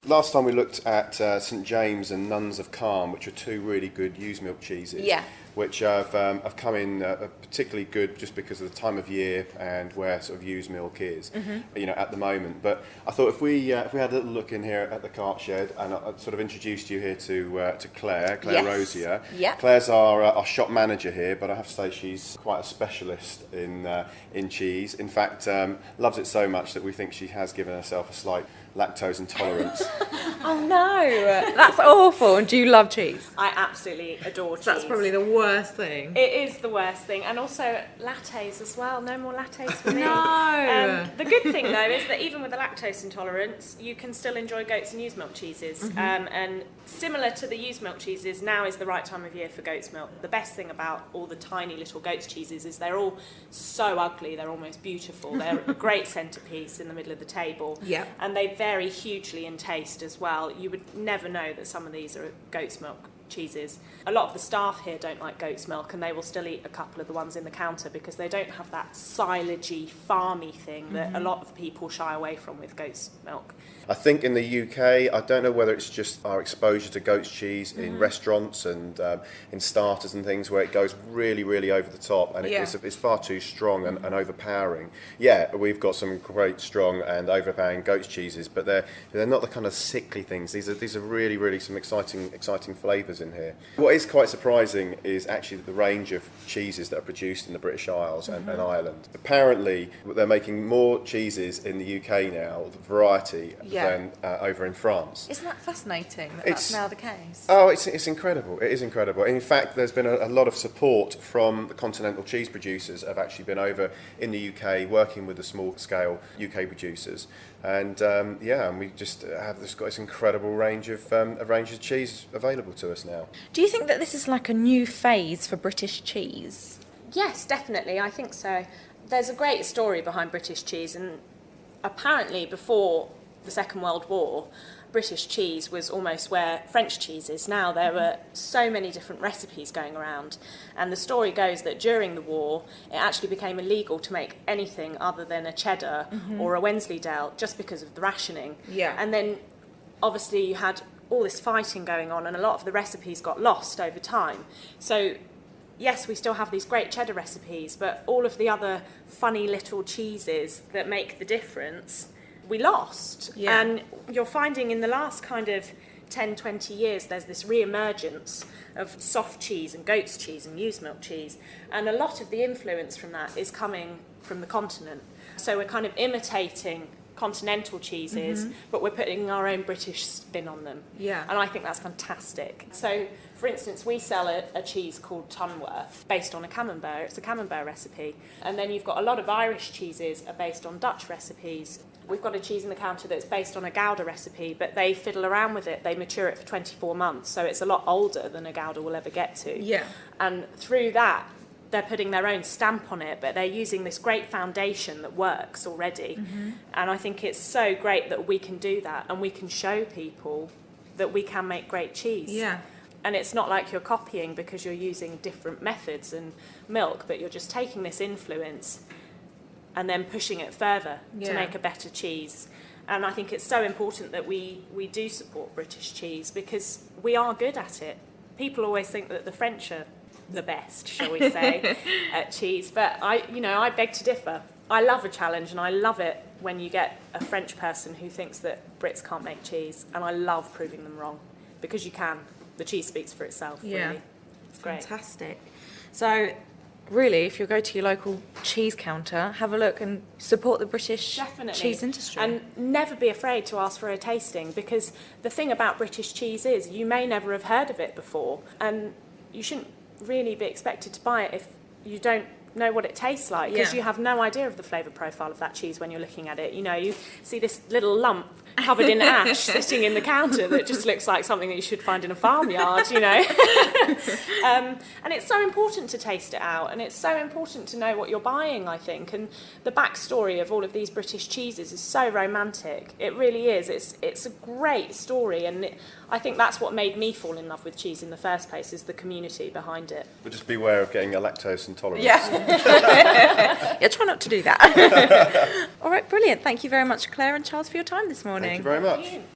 Last time we looked at St James and Nuns of Calm, which are two really good used milk cheeses, which have come in particularly good just because of the time of year and where sort of used milk is, at the moment. But I thought if we had a little look in here at the cart shed, and I sort of introduced you here to Claire Rosier. Yep. Claire's our shop manager here, but I have to say she's quite a specialist in cheese. In fact, loves it so much that we think she has given herself a slight lactose intolerance. Oh no, that's awful. And do you love cheese? I absolutely adore cheese. That's probably the worst thing. It is the worst thing. And also lattes as well. No more lattes for me. No. The good thing though is that even with a lactose intolerance, you can still enjoy goat's and used milk cheeses. And similar to the used milk cheeses, now is the right time of year for goat's milk. The best thing about all the tiny little goat's cheeses is they're all so ugly, they're almost beautiful. They're a great centrepiece in the middle of the table. Yeah. And they vary hugely in taste as well. You would never know that some of these are goat's milk cheeses. A lot of the staff here don't like goat's milk, and they will still eat a couple of the ones in the counter because they don't have that silagey, farmy thing that a lot of people shy away from with goat's milk. I think in the UK, I don't know whether it's just our exposure to goat's cheese in restaurants and in starters and things where it goes really, really over the top, and it's far too strong and overpowering. Yeah, we've got some great strong and overpowering goat's cheeses, but they're not the kind of sickly things. These are really, really some exciting flavours in here. What is quite surprising is actually the range of cheeses that are produced in the British Isles and Ireland. Apparently, they're making more cheeses in the UK now, the variety, than over in France. Isn't that fascinating that that's now the case? Oh, it's incredible. It is incredible. In fact, there's been a lot of support from the continental cheese producers have actually been over in the UK working with the small-scale UK producers. And and we just have this incredible range of cheese available to us now. Do you think that this is like a new phase for British cheese? Yes, definitely. I think so. There's a great story behind British cheese, and apparently before the Second World War, British cheese was almost where French cheese is now. There were so many different recipes going around, and the story goes that during the war it actually became illegal to make anything other than a cheddar or a Wensleydale just because of the rationing. Yeah. And then obviously you had all this fighting going on, and a lot of the recipes got lost over time. So yes, we still have these great cheddar recipes, but all of the other funny little cheeses that make the difference we lost. Yeah. And you're finding in the last kind of 10, 20 years, there's this re-emergence of soft cheese and goat's cheese and used milk cheese. And a lot of the influence from that is coming from the continent. So we're kind of imitating continental cheeses, but we're putting our own British spin on them. Yeah. And I think that's fantastic. So, for instance, we sell a cheese called Tunworth, based on a camembert. It's a camembert recipe. And then you've got a lot of Irish cheeses are based on Dutch recipes. We've got a cheese in the counter that's based on a Gouda recipe, but they fiddle around with it. They mature it for 24 months, so it's a lot older than a Gouda will ever get to. Yeah. And through that, they're putting their own stamp on it, but they're using this great foundation that works already. And I think it's so great that we can do that, and we can show people that we can make great cheese. Yeah. And it's not like you're copying because you're using different methods and milk, but you're just taking this influence and then pushing it further to make a better cheese. And I think it's so important that we do support British cheese because we are good at it. People always think that the French are the best, shall we say, at cheese. But I beg to differ. I love a challenge, and I love it when you get a French person who thinks that Brits can't make cheese. And I love proving them wrong because you can. The cheese speaks for itself, really. It's great. Fantastic. So, really, if you go to your local cheese counter, have a look and support the British cheese industry. And never be afraid to ask for a tasting, because the thing about British cheese is you may never have heard of it before, and you shouldn't really be expected to buy it if you don't know what it tastes like, because you have no idea of the flavour profile of that cheese when you're looking at it. You see this little lump covered in ash sitting in the counter that just looks like something that you should find in a farmyard, and it's so important to taste it out, and it's so important to know what you're buying, I think. And the backstory of all of these British cheeses is so romantic. It really is. It's a great story, and I think that's what made me fall in love with cheese in the first place, is the community behind it. But just beware of getting a lactose intolerance. Yeah, try not to do that. All right, brilliant. Thank you very much, Claire and Charles, for your time this morning. Thank you very much.